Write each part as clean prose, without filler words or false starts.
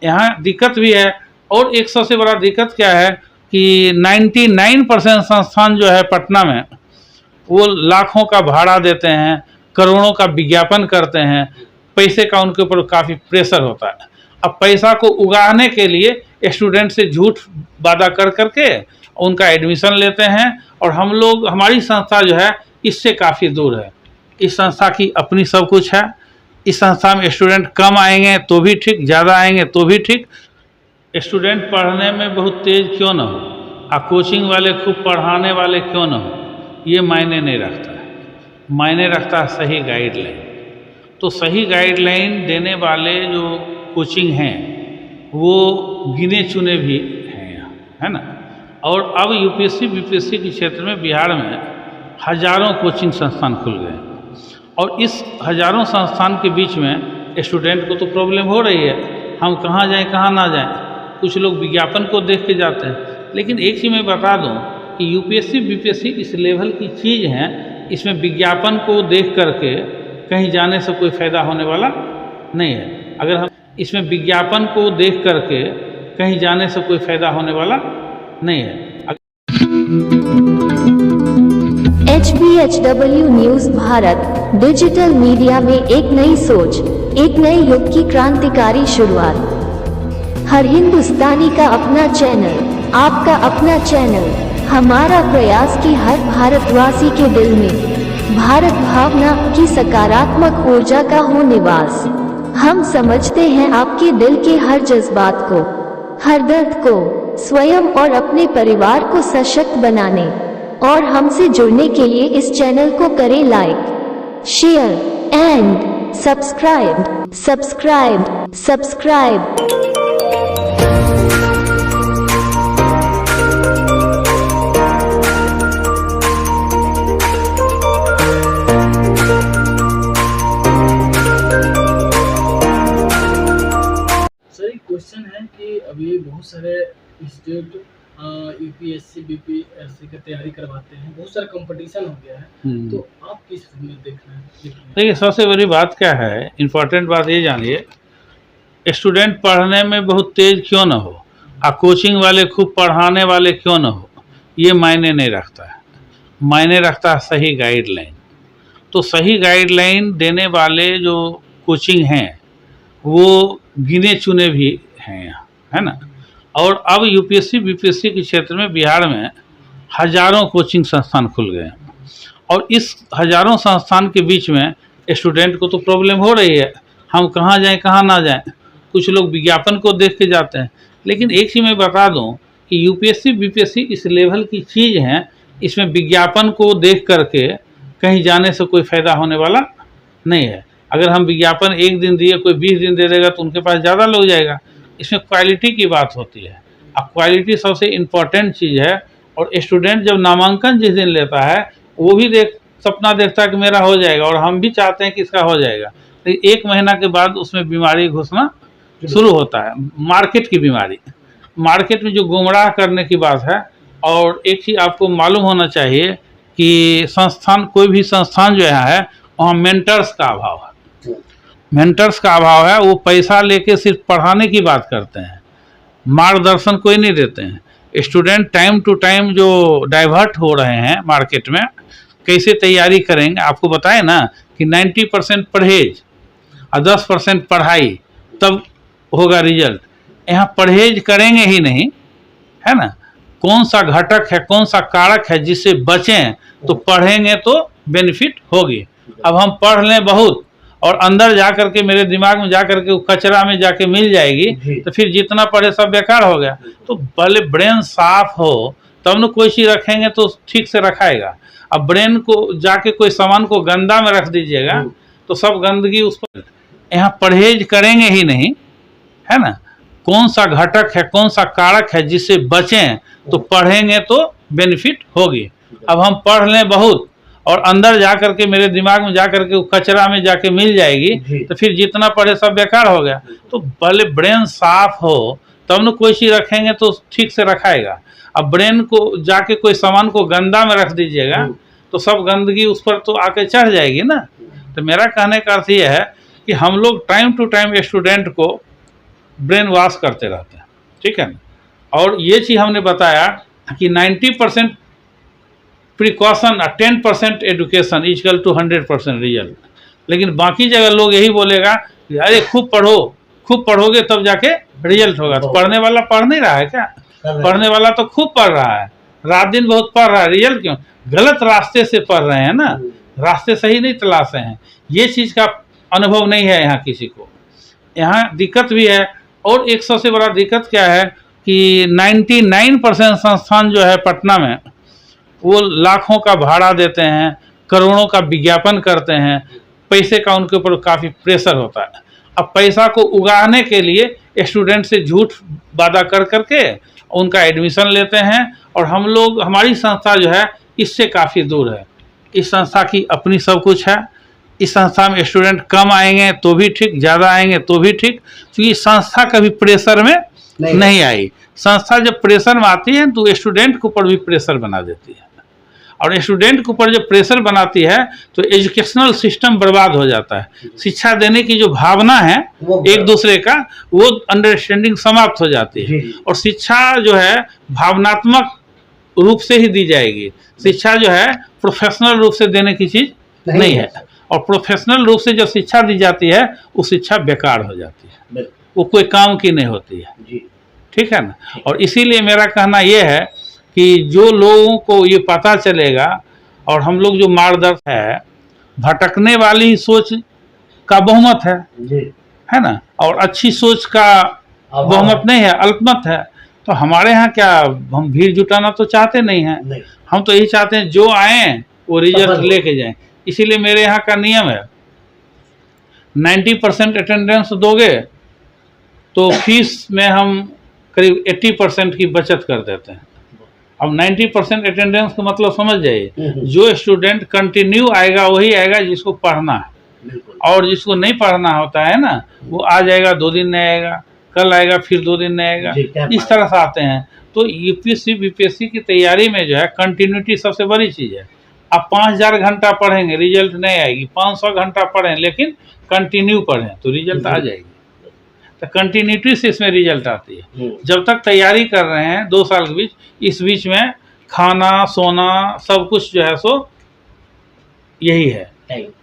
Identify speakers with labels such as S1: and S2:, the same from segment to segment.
S1: यहाँ दिक्कत भी है। और एक सबसे बड़ा दिक्कत क्या है कि 99% संस्थान जो है पटना में वो लाखों का भाड़ा देते हैं, करोड़ों का विज्ञापन करते हैं, पैसे का उनके ऊपर काफ़ी प्रेशर होता है। अब पैसा को उगाने के लिए स्टूडेंट से झूठ वादा कर करके उनका एडमिशन लेते हैं, और हम लोग, हमारी संस्था जो है इससे काफ़ी दूर है। इस संस्था की अपनी सब कुछ है। इस संस्था में स्टूडेंट कम आएंगे तो भी ठीक, ज़्यादा आएंगे तो भी ठीक। स्टूडेंट पढ़ने में बहुत तेज क्यों ना हो और कोचिंग वाले खूब पढ़ाने वाले क्यों ना हो, ये मायने नहीं रखता है। मायने रखता है सही गाइडलाइन। तो सही गाइडलाइन देने वाले जो कोचिंग हैं वो गिने चुने भी हैं यहाँ, है ना। और अब यूपीएससी बीपीएससी के क्षेत्र में बिहार में हजारों कोचिंग संस्थान खुल गए, और इस हजारों संस्थान के बीच में स्टूडेंट को तो प्रॉब्लम हो रही है, हम कहाँ जाएं कहाँ ना जाएं। कुछ लोग विज्ञापन को देख के जाते हैं, लेकिन एक चीज़ मैं बता दूं कि यूपीएससी बीपीएससी इस लेवल की चीज़ है, इसमें विज्ञापन को देख करके कहीं जाने से कोई फ़ायदा होने वाला नहीं है। अगर हम इसमें विज्ञापन को देख करके कहीं जाने से कोई फ़ायदा होने वाला नहीं है।
S2: HBHW news Bharat digital media में एक नई सोच, एक नए युग की क्रांतिकारी शुरुआत। हर हिंदुस्तानी का अपना चैनल, आपका अपना चैनल। हमारा प्रयास कि हर भारतवासी के दिल में भारत भावना की सकारात्मक ऊर्जा का हो निवास। हम समझते हैं आपके दिल के हर जज्बात को, हर दर्द को, स्वयं और अपने परिवार को सशक्त बनाने और हमसे जुड़ने के लिए इस चैनल को करें like, share and subscribe.
S3: Question है कि अभी बहुत सारे इंस्टीट्यूट यूपीएससी बीपीएससी की तैयारी करवाते हैं, बहुत सारा कंपटीशन हो गया है, तो आप किस में देख रहे हैं?
S1: देखिए, सबसे बड़ी बात क्या है, इम्पोर्टेंट बात ये जानिए, स्टूडेंट पढ़ने में बहुत तेज क्यों ना हो और कोचिंग वाले खूब पढ़ाने वाले क्यों ना हो, ये मायने नहीं रखता है। मायने रखता है सही गाइडलाइन। तो सही गाइडलाइन देने वाले जो कोचिंग हैं वो गिने चुने भी हैं यहाँ, है ना। और अब यूपीएससी बीपीएससी के क्षेत्र में बिहार में हजारों कोचिंग संस्थान खुल गए हैं, और इस हजारों संस्थान के बीच में स्टूडेंट को तो प्रॉब्लम हो रही है, हम कहाँ जाएं कहाँ ना जाएं। कुछ लोग विज्ञापन को देख के जाते हैं, लेकिन एक चीज़ मैं बता दूं कि यूपीएससी बीपीएससी इस लेवल की चीज़ है, इसमें विज्ञापन को देख करके कहीं जाने से कोई फ़ायदा होने वाला नहीं है। अगर हम विज्ञापन एक दिन दिए, कोई 20 दिन दे देगा तो उनके पास ज़्यादा लोग जाएगा। इसमें क्वालिटी की बात होती है, अब क्वालिटी सबसे इम्पॉर्टेंट चीज़ है। और स्टूडेंट जब नामांकन जिस दिन लेता है वो भी सपना देखता है कि मेरा हो जाएगा, और हम भी चाहते हैं कि इसका हो जाएगा, लेकिन 1 महीना के बाद उसमें बीमारी घुसना शुरू होता है, मार्केट की बीमारी। मार्केट में जो गुमराह करने की बात है। और एक चीज़ आपको मालूम होना चाहिए कि संस्थान, कोई भी संस्थान जो है वहाँ मेंटर्स का अभाव है। मेंटर्स का अभाव है। वो पैसा लेके सिर्फ पढ़ाने की बात करते हैं, मार्गदर्शन कोई नहीं देते हैं। स्टूडेंट टाइम टू टाइम जो डाइवर्ट हो रहे हैं मार्केट में, कैसे तैयारी करेंगे। आपको बताएं ना कि 90% परहेज और 10% पढ़ाई, तब होगा रिजल्ट। यहाँ परहेज करेंगे ही नहीं, है ना। कौन सा घटक है, कौन सा कारक है जिससे बचें, तो पढ़ेंगे तो बेनिफिट होगी। अब हम पढ़ लें बहुत और अंदर जा करके, मेरे दिमाग में जा करके वो कचरा में जाके मिल जाएगी, तो फिर जितना पढ़े सब बेकार हो गया। तो पहले ब्रेन साफ हो तब न कोई चीज़ रखेंगे तो ठीक से रखाएगा। अब ब्रेन को जाके कोई सामान को गंदा में रख दीजिएगा तो सब गंदगी उस पर। यहाँ परहेज करेंगे ही नहीं, है ना। कौन सा घटक है, कौन सा कारक है जिससे बचें, तो पढ़ेंगे तो बेनिफिट होगी। अब हम पढ़ लें बहुत और अंदर जा करके, मेरे दिमाग में जा करके वो कचरा में जाके मिल जाएगी, तो फिर जितना पढ़े सब बेकार हो गया। तो पहले ब्रेन साफ हो तब न कोई चीज़ रखेंगे तो ठीक से रखाएगा। अब ब्रेन को जाके कोई सामान को गंदा में रख दीजिएगा तो सब गंदगी उस पर तो आके चढ़ जाएगी ना। तो मेरा कहने का अर्थ ये है कि हम लोग टाइम टू टाइम स्टूडेंट को ब्रेन वॉश करते रहते हैं, ठीक है ना। और ये चीज़ हमने बताया कि 90% प्रिकॉशन और 10% एजुकेशन इक्वल टू 100% रिजल्ट। लेकिन बाकी जगह लोग यही बोलेगा कि अरे खूब पढ़ो, खूब पढ़ोगे तब जाके रिजल्ट होगा। तो पढ़ने वाला पढ़ नहीं रहा है क्या? पढ़ने वाला तो खूब पढ़ रहा है, रात दिन बहुत पढ़ रहा है, रिजल्ट क्यों? गलत रास्ते से पढ़ रहे हैं ना, रास्ते सही नहीं तलाशे हैं। ये चीज़ का अनुभव नहीं है यहाँ किसी को। यहाँ दिक्कत भी है। और एक सबसे बड़ा दिक्कत क्या है कि 99% संस्थान जो है पटना में, वो लाखों का भाड़ा देते हैं, करोड़ों का विज्ञापन करते हैं, पैसे का उनके ऊपर काफ़ी प्रेशर होता है। अब पैसा को उगाने के लिए स्टूडेंट से झूठ वादा कर करके उनका एडमिशन लेते हैं। और हम लोग, हमारी संस्था जो है इससे काफ़ी दूर है। इस संस्था की अपनी सब कुछ है। इस संस्था में स्टूडेंट कम आएंगे तो भी ठीक, ज़्यादा आएंगे तो भी ठीक, क्योंकि संस्था कभी प्रेशर में नहीं आई। संस्था जब प्रेशर में आती है तो स्टूडेंट के ऊपर भी प्रेशर बना देती है। और स्टूडेंट के ऊपर जब प्रेशर बनाती है तो एजुकेशनल सिस्टम बर्बाद हो जाता है। शिक्षा देने की जो भावना है एक दूसरे का, वो अंडरस्टैंडिंग समाप्त हो जाती है। और शिक्षा जो है भावनात्मक रूप से ही दी जाएगी। शिक्षा जो है प्रोफेशनल रूप से देने की चीज़ नहीं है। और प्रोफेशनल रूप से जब शिक्षा दी जाती है वो शिक्षा बेकार हो जाती है, वो कोई काम की नहीं होती है, ठीक है ना। और इसीलिए मेरा कहना ये है कि जो लोगों को ये पता चलेगा, और हम लोग जो मार्गदर्शन है, भटकने वाली सोच का बहुमत है ना, और अच्छी सोच का बहुमत नहीं है, अल्पमत है। तो हमारे यहाँ क्या, हम भीड़ जुटाना तो चाहते नहीं हैं। हम तो यही चाहते हैं जो आए वो रिजल्ट लेके जाएं। इसीलिए मेरे यहाँ का नियम है 90% अटेंडेंस दोगे तो फीस में हम करीब 80% की बचत कर देते हैं। अब 90% अटेंडेंस का मतलब समझ जाइए, जो स्टूडेंट कंटिन्यू आएगा वही आएगा जिसको पढ़ना है। और जिसको नहीं पढ़ना होता है ना, वो आ जाएगा, 2 दिन नहीं आएगा, कल आएगा, फिर 2 दिन नहीं आएगा, इस तरह से आते हैं। तो यूपीएससी बीपीएससी की तैयारी में जो है कंटिन्यूटी सबसे बड़ी चीज़ है। आप 5000 घंटा पढ़ेंगे रिजल्ट नहीं आएगी, 500 घंटा पढ़ें लेकिन कंटिन्यू पढ़ें तो रिजल्ट आ जाएगी। तो कंटिन्यूटी से इसमें रिजल्ट आती है। जब तक तैयारी कर रहे हैं 2 साल के बीच, इस बीच में खाना सोना सब कुछ जो है सो यही है।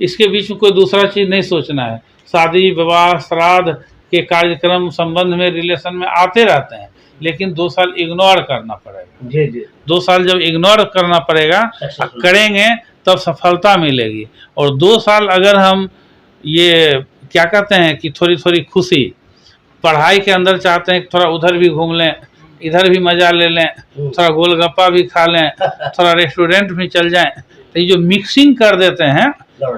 S1: इसके बीच में कोई दूसरा चीज़ नहीं सोचना है। शादी विवाह श्राद्ध के कार्यक्रम संबंध में रिलेशन में आते रहते हैं, लेकिन 2 साल इग्नोर करना पड़ेगा। 2 साल जब इग्नोर करना पड़ेगा, करेंगे तब सफलता मिलेगी। और 2 साल अगर हम ये क्या कहते हैं कि थोड़ी थोड़ी खुशी पढ़ाई के अंदर चाहते हैं, थोड़ा उधर भी घूम लें, इधर भी मज़ा ले लें, थोड़ा गोलगप्पा भी खा लें, थोड़ा रेस्टोरेंट भी चल जाएं, तो ये जो मिक्सिंग कर देते हैं,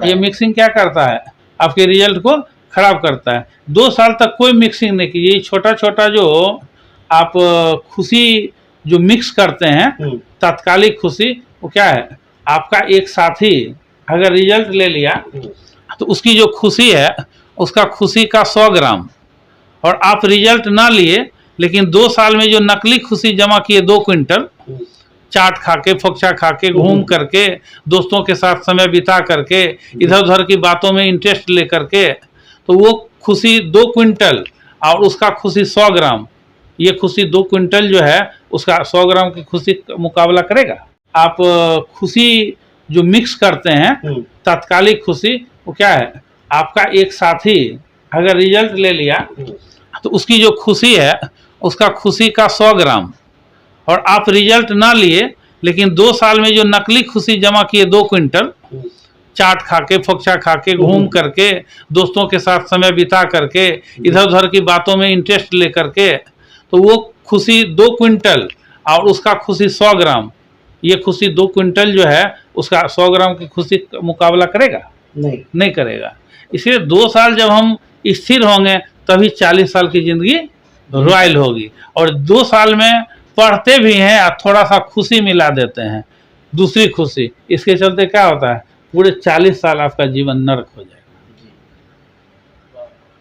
S1: ये मिक्सिंग क्या करता है, आपके रिजल्ट को खराब करता है। 2 साल तक कोई मिक्सिंग नहीं कीजिए। छोटा छोटा जो आप खुशी जो मिक्स करते हैं, तात्कालिक खुशी, वो क्या है, आपका एक साथी अगर रिजल्ट ले लिया तो उसकी जो खुशी है उसका खुशी का 100 ग्राम, और आप रिजल्ट ना लिए लेकिन 2 साल में जो नकली खुशी जमा किए 2 क्विंटल, चाट खा के, फोक्चा खा के, घूम करके, दोस्तों के साथ समय बिता करके, इधर उधर की बातों में इंटरेस्ट ले करके, तो वो खुशी 2 क्विंटल और उसका खुशी 100 ग्राम, ये खुशी 2 क्विंटल जो है उसका 100 ग्राम की खुशी का मुकाबला करेगा। आप खुशी जो मिक्स करते हैं, तात्कालिक खुशी, वो क्या है, आपका एक साथी अगर रिजल्ट ले लिया तो उसकी जो खुशी है उसका खुशी का 100 ग्राम, और आप रिजल्ट ना लिए लेकिन 2 साल में जो नकली खुशी जमा किए 2 क्विंटल, चाट खा के, फोक्चा खा के, घूम करके, दोस्तों के साथ समय बिता करके, इधर उधर की बातों में इंटरेस्ट ले करके, तो वो खुशी 2 क्विंटल और उसका खुशी 100 ग्राम, ये खुशी 2 क्विंटल जो है उसका 100 ग्राम की खुशी का मुकाबला करेगा? नहीं करेगा। इसलिए 2 साल जब हम स्थिर होंगे तभी 40 साल की ज़िंदगी रॉयल होगी। और 2 साल में पढ़ते भी हैं और थोड़ा सा खुशी मिला देते हैं, दूसरी खुशी, इसके चलते क्या होता है, पूरे 40 साल आपका जीवन नरक हो जाएगा।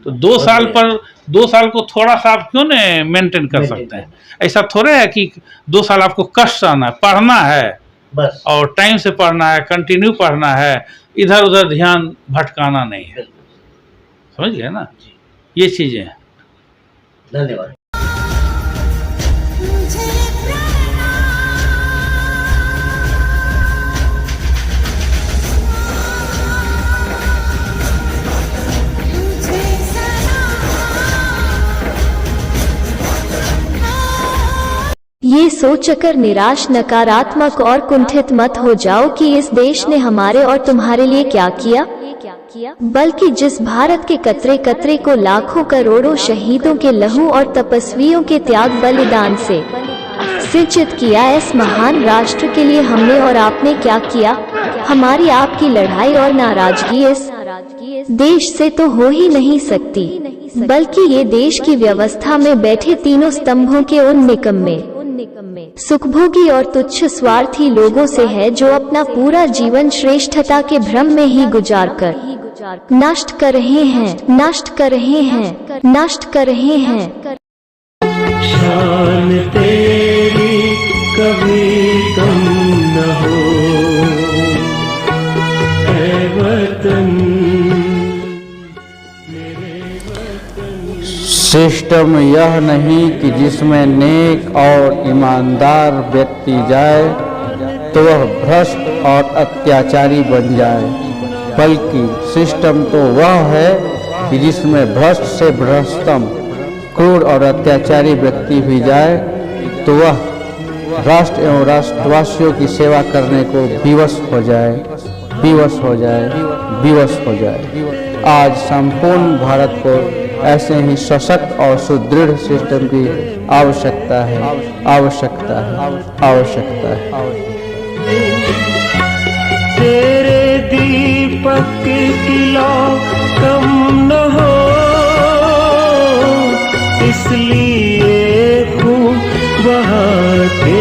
S1: तो 2 साल पर 2 साल को थोड़ा सा आप क्यों नहीं मेंटेन कर सकते हैं? ऐसा थोड़े है कि 2 साल आपको कष्ट आना है, पढ़ना है बस, और टाइम से पढ़ना है, कंटिन्यू पढ़ना है, इधर उधर ध्यान भटकाना नहीं है। समझ गए ना, ये चीज़ें हैं।
S4: धन्यवाद।
S2: ये सोचकर निराश, नकारात्मक और कुंठित मत हो जाओ कि इस देश ने हमारे और तुम्हारे लिए क्या किया, बल्कि जिस भारत के कतरे कतरे को लाखों करोड़ों शहीदों के लहू और तपस्वियों के त्याग बलिदान से सिंचित किया, इस महान राष्ट्र के लिए हमने और आपने क्या किया। हमारी आपकी लड़ाई और नाराजगी इस देश से तो हो ही नहीं सकती, बल्कि ये देश की व्यवस्था में बैठे तीनों स्तंभों के उन निकम्मे, सुखभोगी और तुच्छ स्वार्थी लोगों से है, जो अपना पूरा जीवन श्रेष्ठता के भ्रम में ही गुजार कर नष्ट कर रहे हैं, नष्ट कर रहे हैं, नष्ट कर रहे हैं।
S5: शान तेरी कभी कम न हो ऐ वतन।
S6: सिस्टम यह नहीं कि जिसमें नेक और ईमानदार व्यक्ति जाए तो वह भ्रष्ट और अत्याचारी बन जाए, बल्कि सिस्टम तो वह है कि जिसमें भ्रष्ट से भ्रष्टतम, क्रूर और अत्याचारी व्यक्ति भी जाए तो वह राष्ट्र एवं राष्ट्रवासियों की सेवा करने को विवश हो जाए, विवश हो जाए, विवश हो जाए। आज संपूर्ण भारत को ऐसे ही सशक्त और सुदृढ़ सिस्टम की आवश्यकता है, आवश्यकता है, आवश्यकता है।
S5: तेरे दीपक की लौ कम न हो, इसलिए खूब बहाते